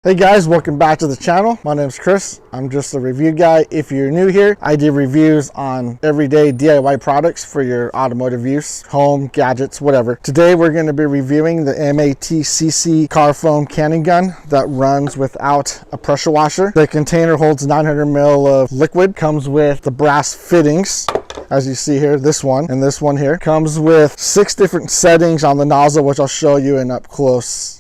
Hey guys, welcome back to the channel. My name is Chris. I'm just a review guy. If you're new here, I do reviews on everyday DIY products for your automotive use, home, gadgets, whatever. Today we're going to be reviewing the MATCC Foam Cannon Gun that runs without a pressure washer. The container holds 900 ml of liquid, comes with the brass fittings. As you see here, this one and this one here comes with 6 different settings on the nozzle, which I'll show you an up close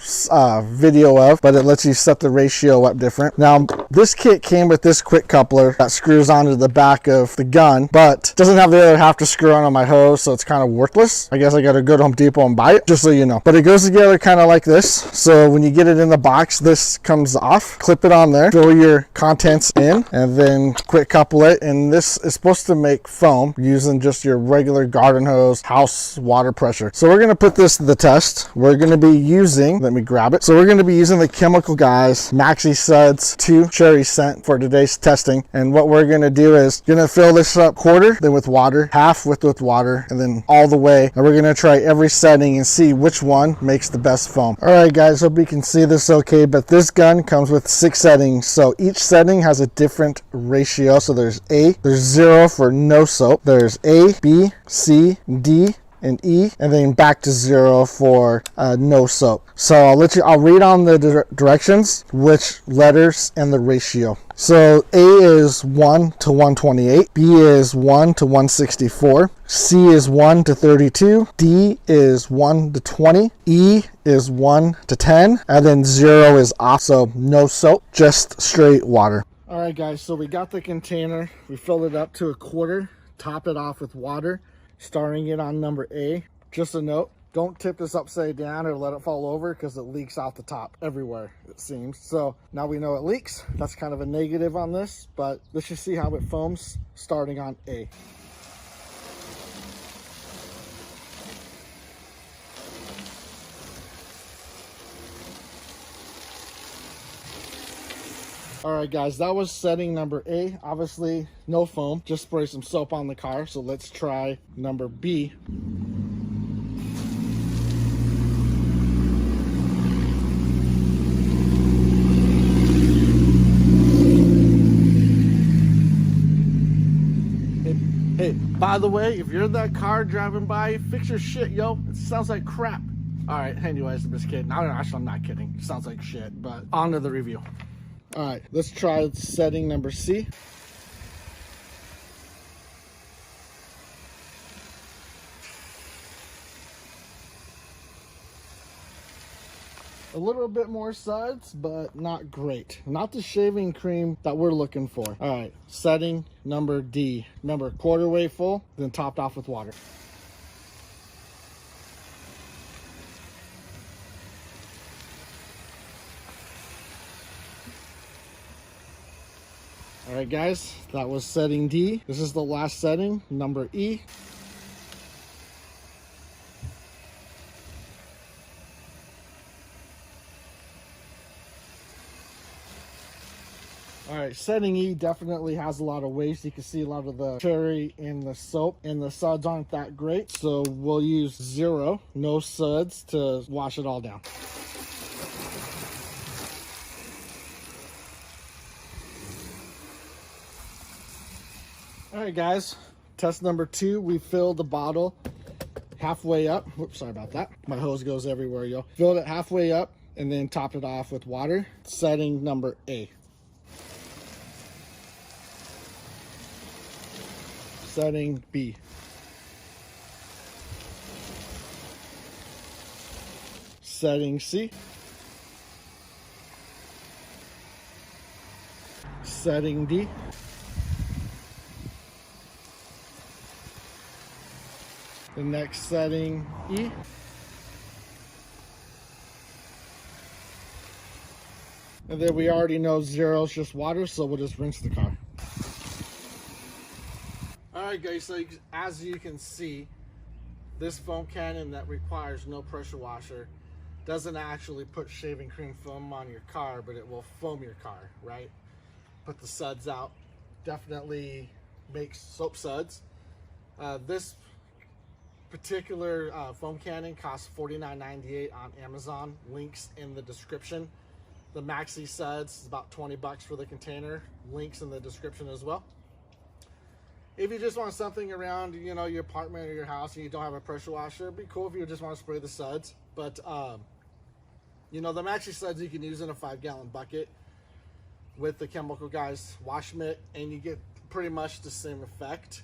video of, but it lets you set the ratio up different. Now, this kit came with this quick coupler that screws onto the back of the gun, but doesn't have the other half to screw on my hose, so it's kind of worthless. I guess I gotta go to Home Depot and buy it, just so you know. But it goes together kind of like this. So when you get it in the box, this comes off, clip it on there, throw your contents in, and then quick couple it. And this is supposed to make foam using just your regular garden hose, house water pressure. So we're going to put this to the test. We're going to be using, let me grab it. So we're going to be using the Chemical Guys MATCC Suds 2 cherry scent for today's testing. And what we're going to do is going to fill this up quarter, then with water, half with water, and then all the way. And we're going to try every setting and see which one makes the best foam. All right, guys, hope you can see this okay, but this gun comes with 6 settings. So each setting has a different ratio. So there's 0 for no soap. There's A, B, C, D, and E, and then back to 0 for no soap. So I'll read on the directions, which letters and the ratio. So A is 1 to 128, B is 1 to 164, C is 1 to 32, D is 1 to 20, E is 1 to 10, and then 0 is off, so no soap, just straight water. All right, guys, so we got the container, we filled it up to a quarter, top it off with water, starting it on number A. Just a note, don't tip this upside down or let it fall over because it leaks out the top everywhere, it seems. So now we know it leaks. That's kind of a negative on this, but let's just see how it foams starting on A. All right, guys, that was setting number A. Obviously, no foam, just spray some soap on the car. So let's try number B. Hey, by the way, if you're in that car driving by, fix your shit, yo. It sounds like crap. All right, anyways, I'm just kidding. No, actually, I'm not kidding. It sounds like shit, but on to the review. All right, let's try setting number C. A little bit more suds, but not great. Not the shaving cream that we're looking for. All right, setting number D. Remember, quarter way full, then topped off with water. All right, guys, that was setting D. This is the last setting, number E. All right, setting E definitely has a lot of waste. You can see a lot of the cherry in the soap, and the suds aren't that great. So we'll use 0, no suds, to wash it all down. All right, guys, test number 2. We filled the bottle halfway up. Whoops, sorry about that. My hose goes everywhere, yo. Filled it halfway up and then topped it off with water. Setting number A. Setting B. Setting C. Setting D. The next setting, E. And then we already know 0 is just water, so we'll just rinse the car. All right, guys, so as you can see, this foam cannon that requires no pressure washer doesn't actually put shaving cream foam on your car, but it will foam your car, right? Put the suds out. Definitely makes soap suds. This particular foam cannon costs $49.98 on Amazon. Links in the description. The MATCC Suds is about 20 bucks for the container. Links in the description as well. If you just want something around, you know, your apartment or your house and you don't have a pressure washer, it'd be cool if you just want to spray the Suds. But, you know, the MATCC Suds you can use in a 5-gallon bucket with the Chemical Guys wash mitt, and you get pretty much the same effect.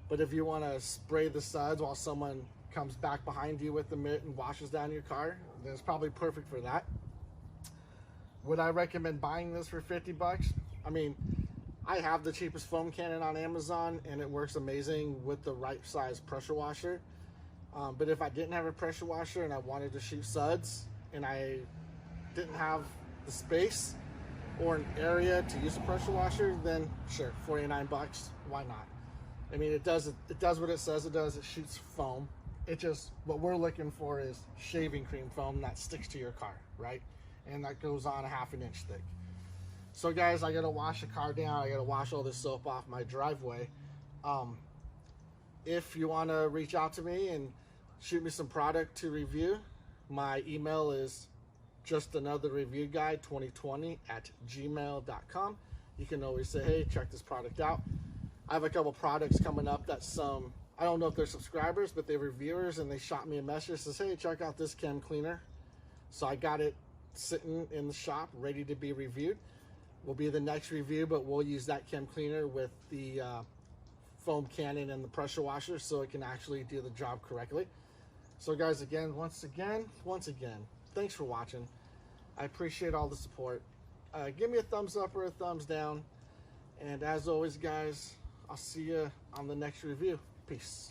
But if you want to spray the Suds while someone comes back behind you with the mitt and washes down your car, then it's probably perfect for that. Would I recommend buying this for 50 bucks? I mean, I have the cheapest foam cannon on Amazon and it works amazing with the right size pressure washer. But if I didn't have a pressure washer and I wanted to shoot Suds and I didn't have the space or an area to use a pressure washer, then sure, 49 bucks, why not? I mean, it does what it says it does. It shoots foam. It just, what we're looking for is shaving cream foam that sticks to your car, right? And that goes on a ½ inch thick. So guys, I gotta wash the car down. I gotta wash all this soap off my driveway. If you wanna reach out to me and shoot me some product to review, my email is justanotherreviewguy2020@gmail.com. You can always say, hey, check this product out. I have a couple products coming up that some, I don't know if they're subscribers, but they're reviewers, and they shot me a message that says, hey, check out this chem cleaner. So I got it sitting in the shop ready to be reviewed. Will be the next review, but we'll use that chem cleaner with the foam cannon and the pressure washer so it can actually do the job correctly. So guys, again, once again, thanks for watching. I appreciate all the support. Give me a thumbs up or a thumbs down. And as always, guys, I'll see you on the next review. Peace.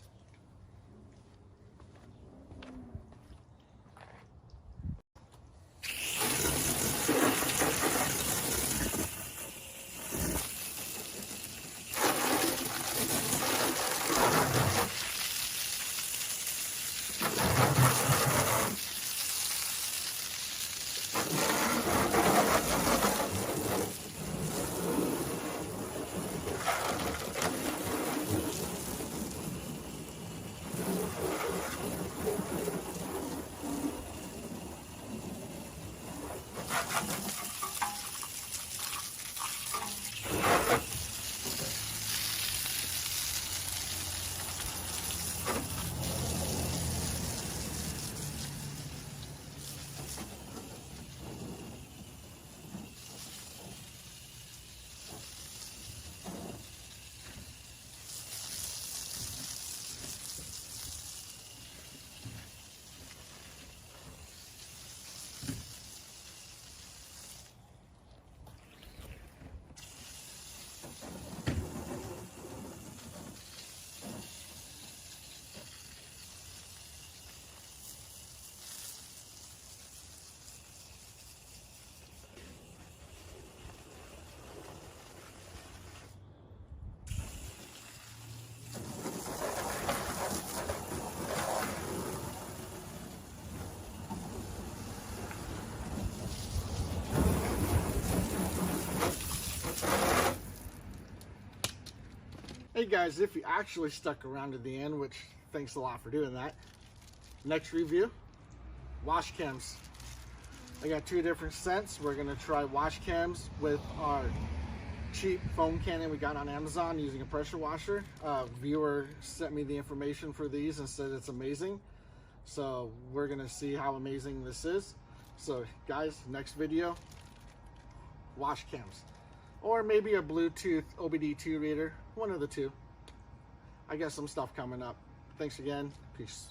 Hey guys, if you actually stuck around to the end, which thanks a lot for doing that. Next review, wash chems. I got 2 different scents. We're gonna try wash chems with our cheap foam cannon we got on Amazon using a pressure washer. Viewer sent me the information for these and said it's amazing. So we're gonna see how amazing this is. So guys, next video, wash chems. Or maybe a Bluetooth OBD2 reader, one of the two. I got some stuff coming up. Thanks again, peace.